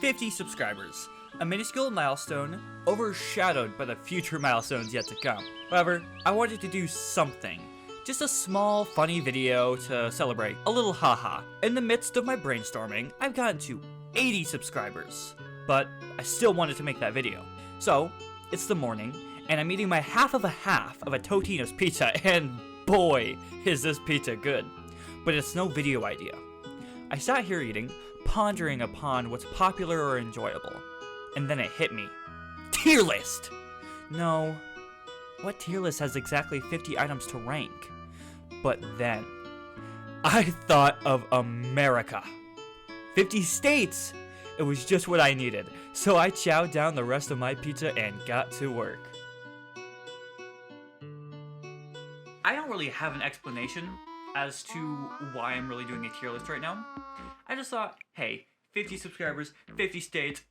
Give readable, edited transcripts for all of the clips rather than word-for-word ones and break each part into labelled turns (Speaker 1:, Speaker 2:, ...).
Speaker 1: 50 subscribers. A minuscule milestone overshadowed by the future milestones yet to come. However, I wanted to do something. Just a small, funny video to celebrate. A little haha. In the midst of my brainstorming, I've gotten to 80 subscribers. But I still wanted to make that video. So, it's the morning, and I'm eating my half of a Totino's pizza, and boy, is this pizza good. But it's no video idea. I sat here eating, pondering upon what's popular or enjoyable. And then it hit me. Tier list! No. What tier list has exactly 50 items to rank? But then, I thought of America. 50 states! It was just what I needed. So I chowed down the rest of my pizza and got to work. I don't really have an explanation as to why I'm really doing a tier list right now. I just thought, hey, 50 subscribers, 50 states,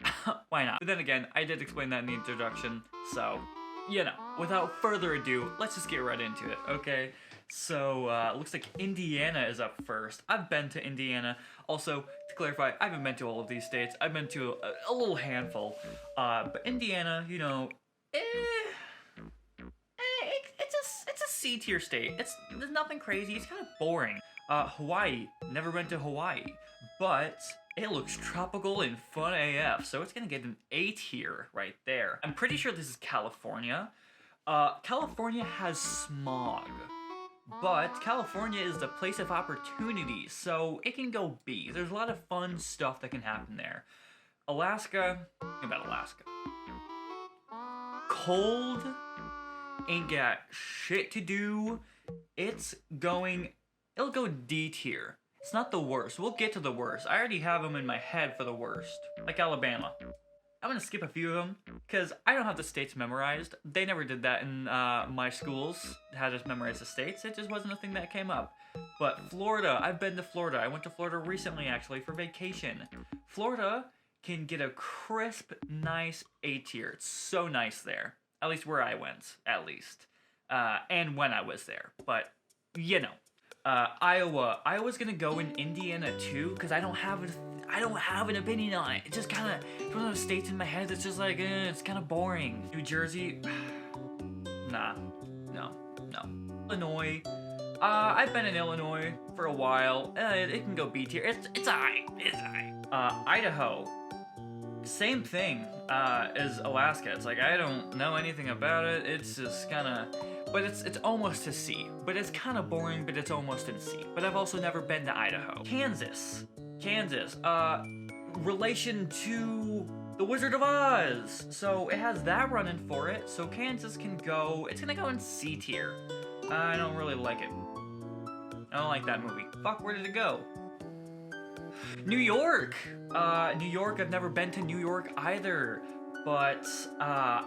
Speaker 1: why not? But then again, I did explain that in the introduction, so, you know, without further ado, let's just get right into it, okay? So, looks like Indiana is up first. I've been to Indiana. Also, to clarify, I haven't been to all of these states. I've been to a little handful. But Indiana, you know, it's a C tier state. There's nothing crazy. It's kind of boring. Hawaii, never been to Hawaii, but it looks tropical and fun AF, so it's gonna get an A tier right there. I'm pretty sure this is California. California has smog, but California is the place of opportunities, so it can go B. There's a lot of fun stuff that can happen there. Alaska, think about Alaska. Cold, ain't got shit to do. It'll go D tier. It's not the worst. We'll get to the worst. I already have them in my head for the worst. Like Alabama. I'm gonna skip a few of them, because I don't have the states memorized. They never did that in my schools, had us memorize the states. It just wasn't a thing that came up. But Florida, I've been to Florida. I went to Florida recently, actually, for vacation. Florida can get a crisp, nice A tier. It's so nice there. At least where I went, at least. And when I was there. But, you know. Iowa's gonna go in Indiana too, because I don't have an opinion on it. It's just kind of, it's one of those states in my head that's just like, it's kind of boring. New Jersey, nah, no. Illinois, I've been in Illinois for a while. It can go B tier. It's alright. Idaho, same thing as Alaska. It's like, I don't know anything about it. It's just kind of, but it's almost a C. But it's kind of boring, but it's almost in C. But I've also never been to Idaho. Kansas, relation to the Wizard of Oz. So it has that running for it. So Kansas can go, it's gonna go in C tier. I don't really like it. I don't like that movie. Fuck, where did it go? New York, I've never been to New York either. But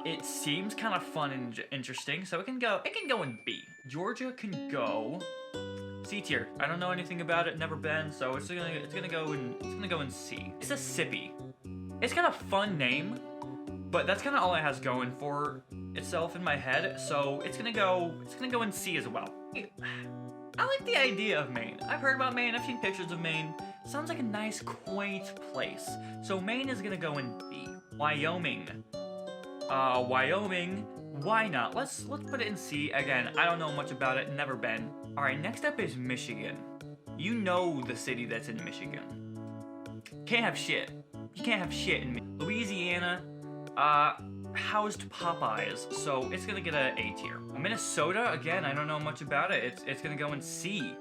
Speaker 1: it seems kind of fun and interesting, so it can go in B. Georgia can go C tier. I don't know anything about it, never been, so it's gonna go in C. Mississippi. It's kind of fun name, but that's kind of all it has going for itself in my head. So it's gonna go in C as well. I like the idea of Maine. I've heard about Maine. I've seen pictures of Maine. Sounds like a nice, quaint place. So Maine is gonna go in B. Wyoming, why not? Let's put it in C. Again, I don't know much about it, never been. Alright, next up is Michigan. You know the city that's in Michigan. Can't have shit. You can't have shit in Louisiana, housed Popeyes, so it's gonna get an A tier. Minnesota, again, I don't know much about it. It's gonna go in C.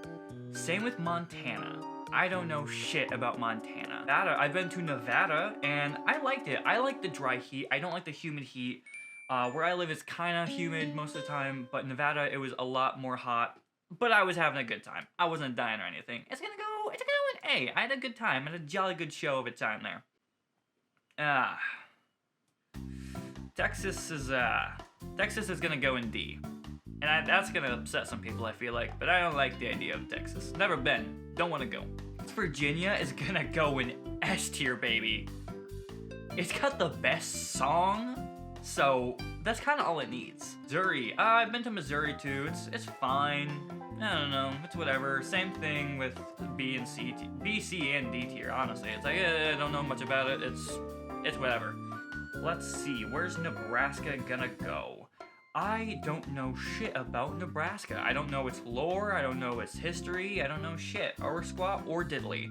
Speaker 1: Same with Montana. I don't know shit about Montana. Nevada, I've been to Nevada, and I liked it. I like the dry heat. I don't like the humid heat. Where I live, it's kind of humid most of the time, but Nevada, it was a lot more hot. But I was having a good time. I wasn't dying or anything. It's gonna go in A. I had a good time. I had a jolly good show of a time there. Texas is gonna go in D. And that's gonna upset some people, I feel like, but I don't like the idea of Texas. Never been. Don't want to go. Virginia is gonna go in S tier, baby. It's got the best song. So that's kind of all it needs. Missouri. I've been to Missouri too. It's fine. I don't know. It's whatever. Same thing with B and C, B, C, and D tier. Honestly, it's like I don't know much about it. It's whatever. Let's see. Where's Nebraska gonna go? I don't know shit about Nebraska. I don't know its lore. I don't know its history. I don't know shit or squat or diddly.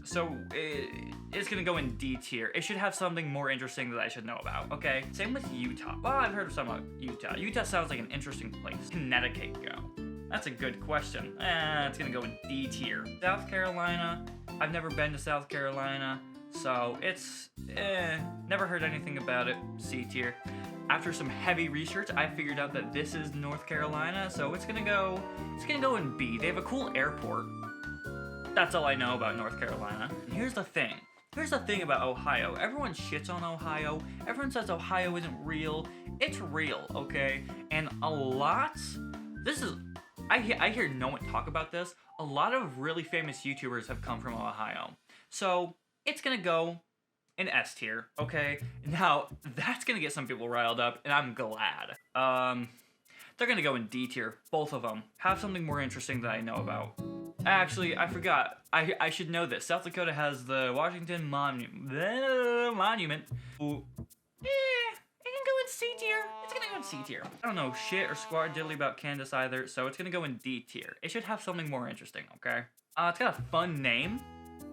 Speaker 1: So it's gonna go in D tier. It should have something more interesting that I should know about, okay? Same with Utah. Well, I've heard of some about Utah. Utah sounds like an interesting place. Connecticut go? That's a good question. It's gonna go in D tier. South Carolina, I've never been to South Carolina, so it's, never heard anything about it, C tier. After some heavy research, I figured out that this is North Carolina, so it's gonna go in B. They have a cool airport. That's all I know about North Carolina. And here's the thing about Ohio. Everyone shits on Ohio. Everyone says Ohio isn't real. It's real, okay? And I hear no one talk about this. A lot of really famous YouTubers have come from Ohio. So it's gonna go in S tier, okay? Now, that's gonna get some people riled up, and I'm glad. They're gonna go in D tier, both of them. Have something more interesting that I know about. Actually, I forgot. I should know this. South Dakota has the Washington Monument. Ooh. It can go in C tier. It's gonna go in C tier. I don't know shit or squat diddly about Kansas either, so it's gonna go in D tier. It should have something more interesting, okay? It's got a fun name.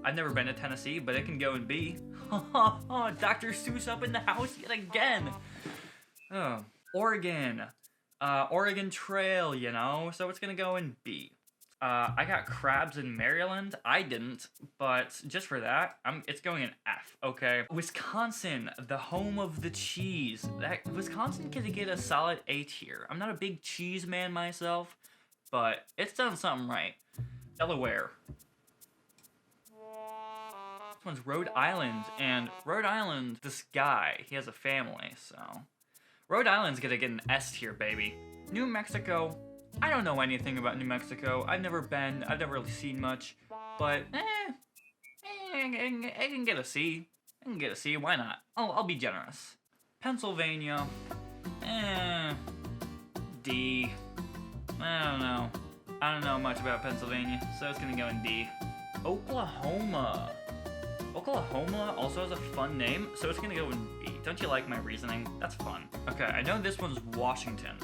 Speaker 1: I've never been to Tennessee, but it can go in B. Dr. Seuss up in the house yet again. Oh, Oregon. Oregon Trail, you know? So it's gonna go in B. I got crabs in Maryland. I didn't, but just for that, it's going in F, okay? Wisconsin, the home of the cheese. Wisconsin can get a solid A tier. I'm not a big cheese man myself, but it's done something right. Delaware. This one's Rhode Island, and Rhode Island, this guy, he has a family, so... Rhode Island's gonna get an S tier, baby. New Mexico, I don't know anything about New Mexico. I've never been, I've never really seen much, but it can get a C. It can get a C, why not? I'll be generous. Pennsylvania, D. I don't know much about Pennsylvania, so it's gonna go in D. Oklahoma. Oklahoma also has a fun name, so it's gonna go in B. Don't you like my reasoning? That's fun. Okay, I know this one's Washington.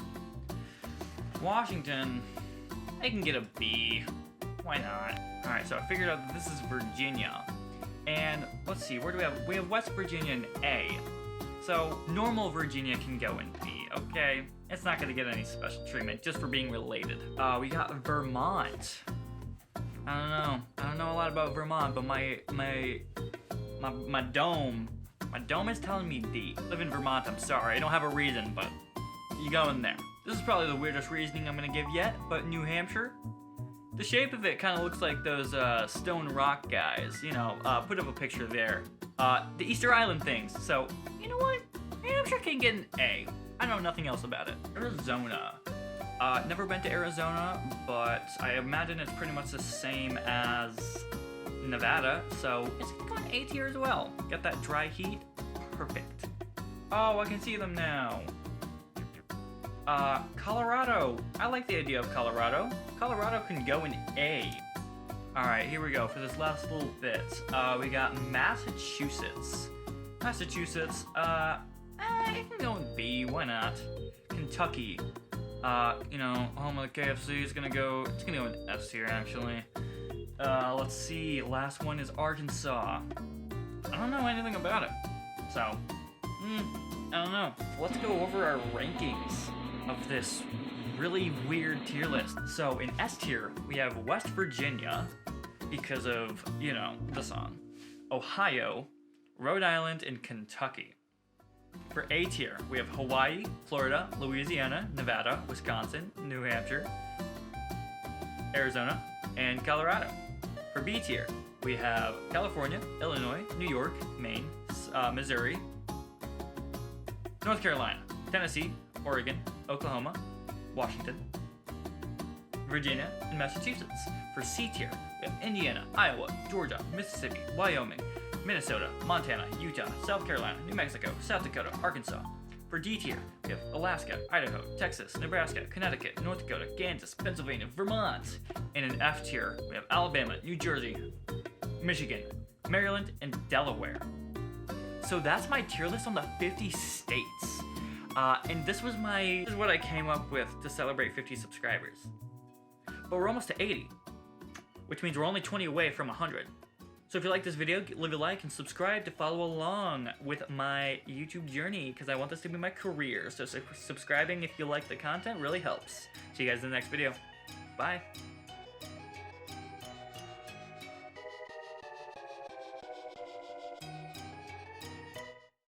Speaker 1: Washington, I can get a B. Why not? Alright, so I figured out that this is Virginia. And let's see, where do we have? We have West Virginia in A. So normal Virginia can go in B, okay? It's not gonna get any special treatment just for being related. We got Vermont. I don't know a lot about Vermont, but my dome is telling me D. Live in Vermont, I'm sorry. I don't have a reason, but you go in there. This is probably the weirdest reasoning I'm gonna give yet, but New Hampshire, the shape of it kind of looks like those stone rock guys. You know, put up a picture there. The Easter Island things. So, you know what? New Hampshire can get an A. I know nothing else about it. Arizona. Never been to Arizona, but I imagine it's pretty much the same as Nevada, so it's going A tier as well. Got that dry heat? Perfect. Oh, I can see them now. Colorado. I like the idea of Colorado. Colorado can go in A. Alright, here we go for this last little bit. We got Massachusetts. Massachusetts, it can go in B, why not? Kentucky. You know, home of the KFC is gonna go in S tier actually. Let's see, last one is Arkansas. I don't know anything about it, so, I don't know. Let's go over our rankings of this really weird tier list. So in S tier, we have West Virginia, because of, you know, the song. Ohio, Rhode Island, and Kentucky. For A tier, we have Hawaii, Florida, Louisiana, Nevada, Wisconsin, New Hampshire, Arizona, and Colorado. For B tier, we have California, Illinois, New York, Maine, Missouri, North Carolina, Tennessee, Oregon, Oklahoma, Washington, Virginia, and Massachusetts. For C tier, we have Indiana, Iowa, Georgia, Mississippi, Wyoming, Minnesota, Montana, Utah, South Carolina, New Mexico, South Dakota, Arkansas. For D tier, we have Alaska, Idaho, Texas, Nebraska, Connecticut, North Dakota, Kansas, Pennsylvania, Vermont. And in F tier, we have Alabama, New Jersey, Michigan, Maryland, and Delaware. So that's my tier list on the 50 states. And this is what I came up with to celebrate 50 subscribers. But we're almost to 80, which means we're only 20 away from 100. So if you like this video, leave a like and subscribe to follow along with my YouTube journey, because I want this to be my career. So subscribing if you like the content really helps. See you guys in the next video. Bye.